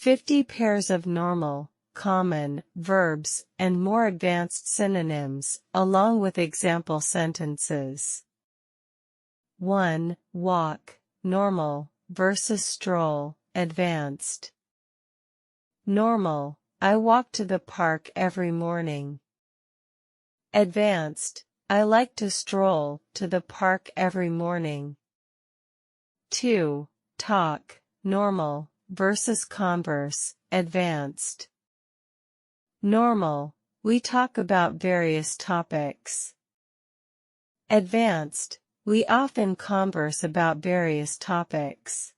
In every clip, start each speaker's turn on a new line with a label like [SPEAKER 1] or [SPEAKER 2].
[SPEAKER 1] 50 pairs of normal, common, verbs, and more advanced synonyms, along with example sentences. 1. Walk, normal, versus stroll, advanced. Normal, I walk to the park every morning. Advanced, I like to stroll to the park every morning. 2. Talk, normal, versus converse, advanced. Normal, we talk about various topics. Advanced, we often converse about various topics.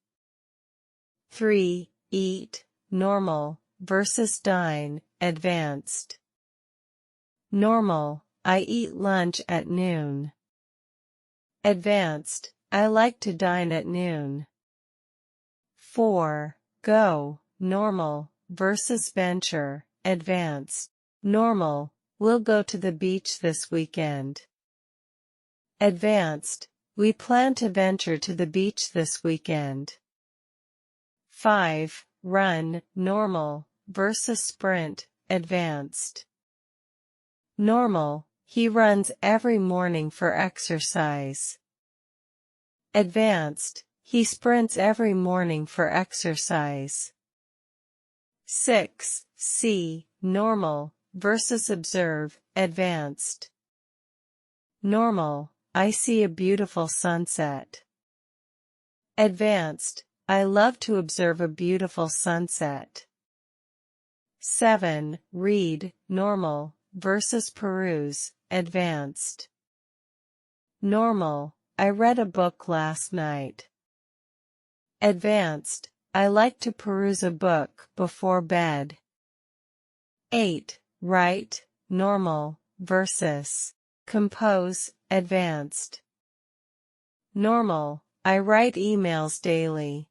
[SPEAKER 1] 3. Eat, normal, versus dine, advanced. Normal, I eat lunch at noon. Advanced, I like to dine at noon. 4. Go, normal, versus venture, advanced. Normal, we'll go to the beach this weekend. Advanced, we plan to venture to the beach this weekend. 5. Run, normal, versus sprint, advanced. Normal, he runs every morning for exercise. Advanced, he sprints every morning for exercise. 6. See, normal, versus observe, advanced. Normal, I see a beautiful sunset. Advanced, I love to observe a beautiful sunset. 7. Read, normal, versus peruse, advanced. Normal, I read a book last night. Advanced, I like to peruse a book before bed. 8. Write, normal, versus compose, advanced. Normal, I write emails daily.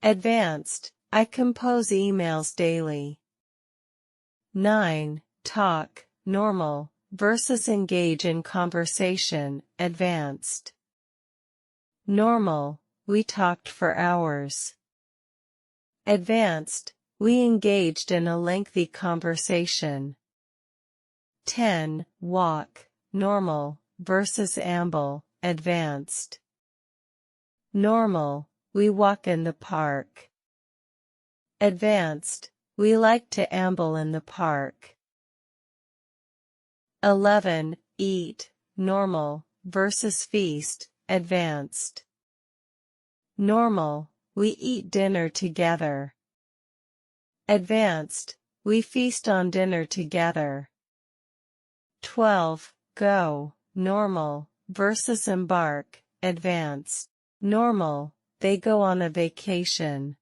[SPEAKER 1] Advanced, I compose emails daily. 9. Talk, normal, versus engage in conversation, advanced. Normal, we talked for hours. Advanced, we engaged in a lengthy conversation. 10. Walk, normal, versus amble, advanced. Normal, we walk in the park. Advanced, we like to amble in the park. 11. Eat, normal, versus feast, advanced. Normal, we eat dinner together. Advanced, we feast on dinner together. 12. Go, normal, versus embark, advanced. Normal, they go on a vacation.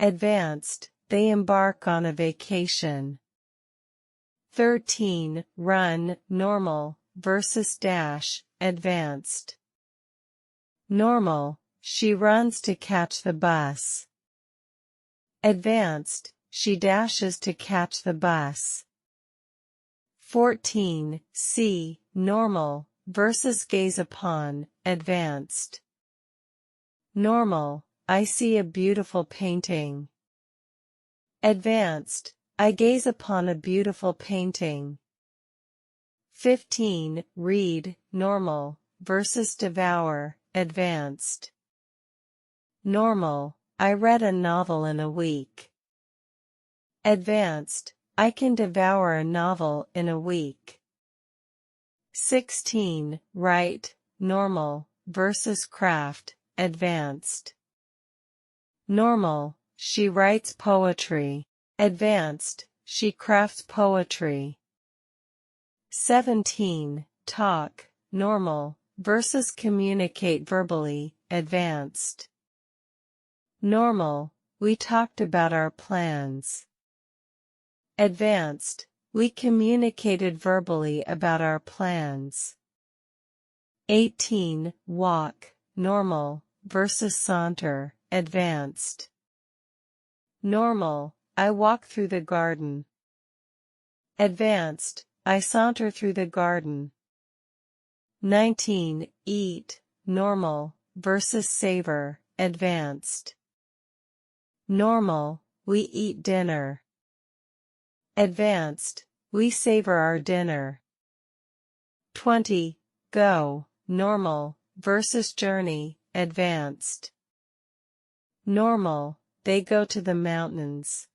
[SPEAKER 1] Advanced, they embark on a vacation. 13. Run, normal, versus dash, advanced. Normal, she runs to catch the bus. Advanced, she dashes to catch the bus. 14. See, normal, versus gaze upon, advanced. Normal, I see a beautiful painting. Advanced, I gaze upon a beautiful painting. 15. Read, normal, versus devour, advanced. Normal, I read a novel in a week. Advanced, I can devour a novel in a week. 16. Write, normal, versus craft, advanced. Normal, she writes poetry. Advanced, she crafts poetry. 17. Talk, normal, versus communicate verbally, advanced. Normal, we talked about our plans. Advanced, we communicated verbally about our plans. 18. Walk, normal, versus saunter, advanced. Normal, I walk through the garden. Advanced, I saunter through the garden. 19. Eat, normal, versus savor, advanced. Normal, we eat dinner. Advanced, we savor our dinner. 20. Go, normal, versus journey, advanced. Normal, they go to the mountains.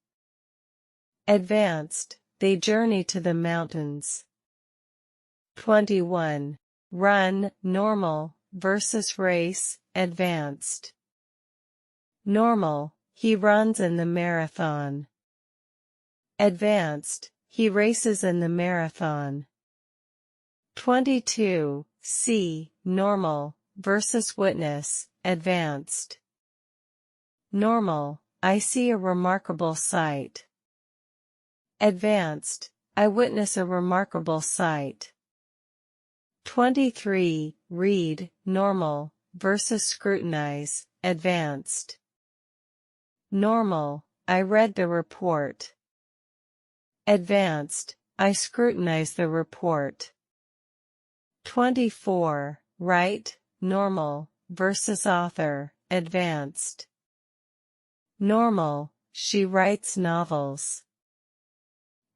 [SPEAKER 1] Advanced, they journey to the mountains. 21. Run, normal, versus race, advanced. Normal, he runs in the marathon. Advanced, he races in the marathon. 22. See, normal, versus witness, advanced. Normal, I see a remarkable sight. Advanced, I witness a remarkable sight. 23. Read, normal, versus scrutinize, advanced. Normal, I read the report. Advanced, I scrutinize the report. 24. Write, normal, versus author, advanced. Normal, she writes novels.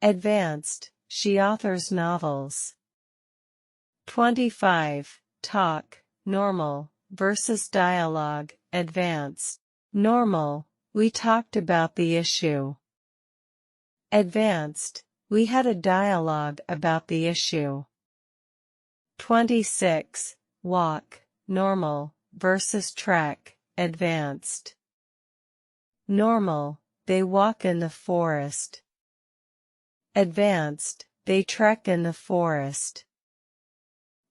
[SPEAKER 1] Advanced, she authors novels. 25. Talk, normal, versus dialogue, advanced. Normal, we talked about the issue. Advanced, we had a dialogue about the issue. 26. Walk, normal, versus trek, advanced. Normal, they walk in the forest. Advanced, they trek in the forest.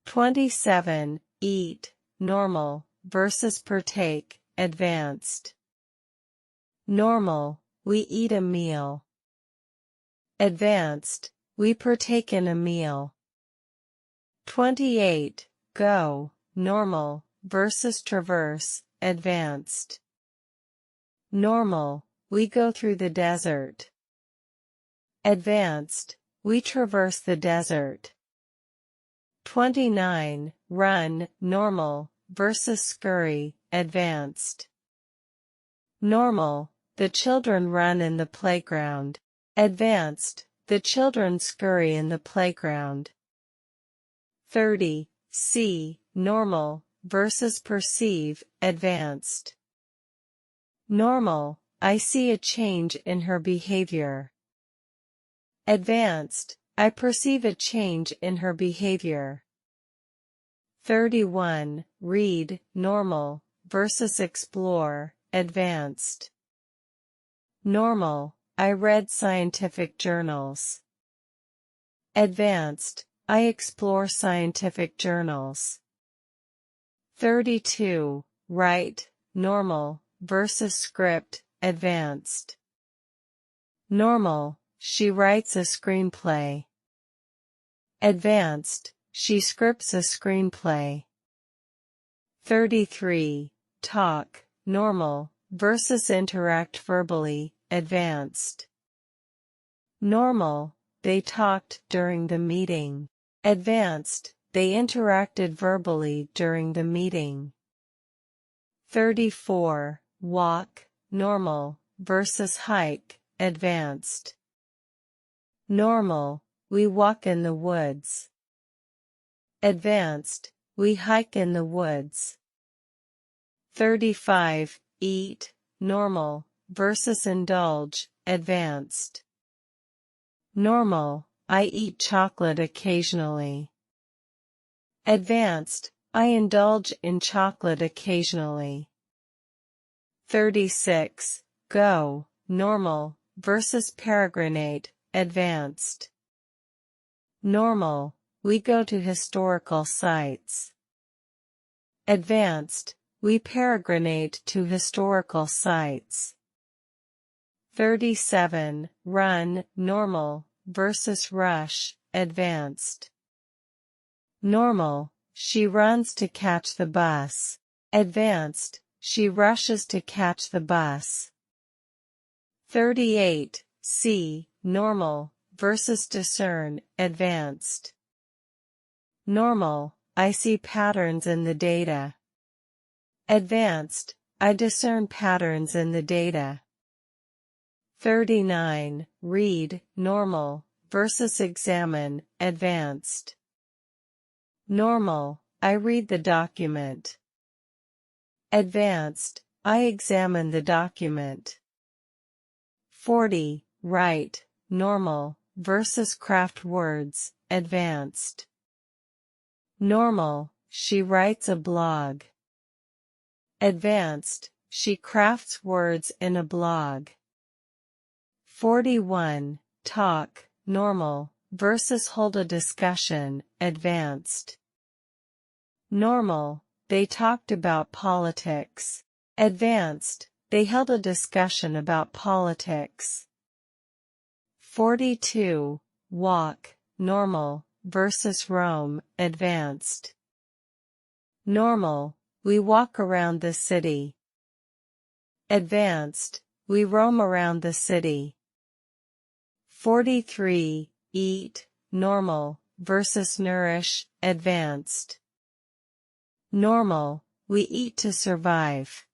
[SPEAKER 1] 27. Eat, normal, versus partake, advanced. Normal, we eat a meal. Advanced, we partake in a meal. 28. Go, normal, versus traverse, advanced. Normal, we go through the desert. Advanced, we traverse the desert. 29. Run, normal, versus scurry, advanced. Normal, the children run in the playground. Advanced, the children scurry in the playground. 30. See, normal, versus perceive, advanced. Normal, I see a change in her behavior. Advanced, I perceive a change in her behavior. 31. Read, normal, versus explore, advanced. Normal, I read scientific journals. Advanced, I explore scientific journals. 32. Write, normal, versus script, advanced. Normal, she writes a screenplay. Advanced, she scripts a screenplay. 33. Talk, normal, versus interact verbally, advanced. Normal, they talked during the meeting. Advanced, they interacted verbally during the meeting. 34. Walk, normal, versus hike, advanced. Normal, we walk in the woods. Advanced, we hike in the woods. 35. Eat, normal, versus indulge, advanced. Normal, I eat chocolate occasionally. Advanced, I indulge in chocolate occasionally. 36. Go, normal, versus peregrinate, advanced. Normal, we go to historical sites. Advanced, we peregrinate to historical sites. 37. Run, normal, versus rush, advanced. Normal, she runs to catch the bus. Advanced, she rushes to catch the bus. 38. See, normal, versus discern, advanced. Normal, I see patterns in the data. Advanced, I discern patterns in the data. 39. Read, normal, versus examine, advanced. Normal, I read the document. Advanced, I examine the document. 40. Write, normal, versus craft words, advanced. Normal, she writes a blog. Advanced, she crafts words in a blog. 41. Talk, normal, versus hold a discussion, advanced. Normal, they talked about politics. Advanced, they held a discussion about politics. 42. Walk, normal, versus roam, advanced. Normal, we walk around the city. Advanced, we roam around the city. 43. Eat, normal, versus nourish, advanced. Normal, we eat to survive.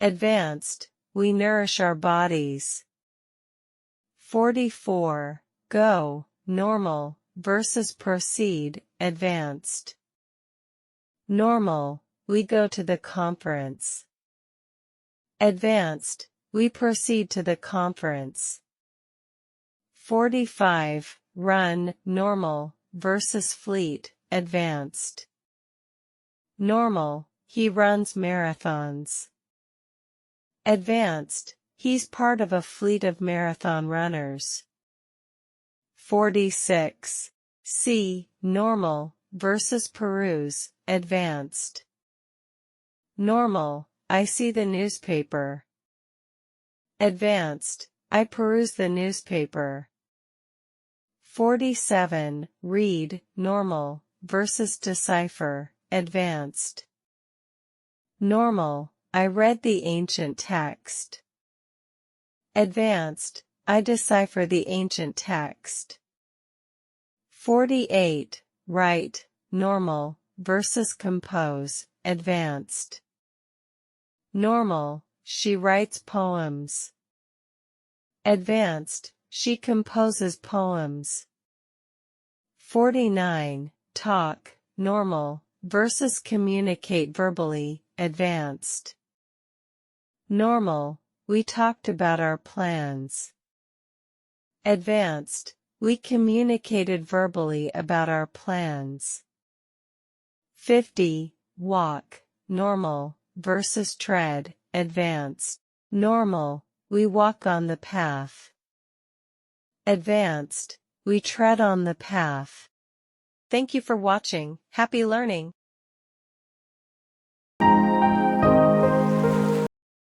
[SPEAKER 1] Advanced, we nourish our bodies. 44. Go, normal, versus proceed, advanced. Normal, we go to the conference. Advanced, we proceed to the conference. 45. Run, normal, versus fleet, advanced. Normal, he runs marathons. Advanced, he's part of a fleet of marathon runners. 46. See, normal, versus peruse, advanced. Normal, I see the newspaper. Advanced, I peruse the newspaper. 47. Read, normal, versus decipher, advanced. Normal, I read the ancient text. Advanced, I decipher the ancient text. 48. Write, normal, versus compose, advanced. Normal, she writes poems. Advanced, she composes poems. 49. Talk, normal, versus communicate verbally, advanced. Normal, we talked about our plans. Advanced, we communicated verbally about our plans. 50. Walk, normal, versus tread, advanced. Normal, we walk on the path. Advanced, we tread on the path. Thank you for watching. Happy learning!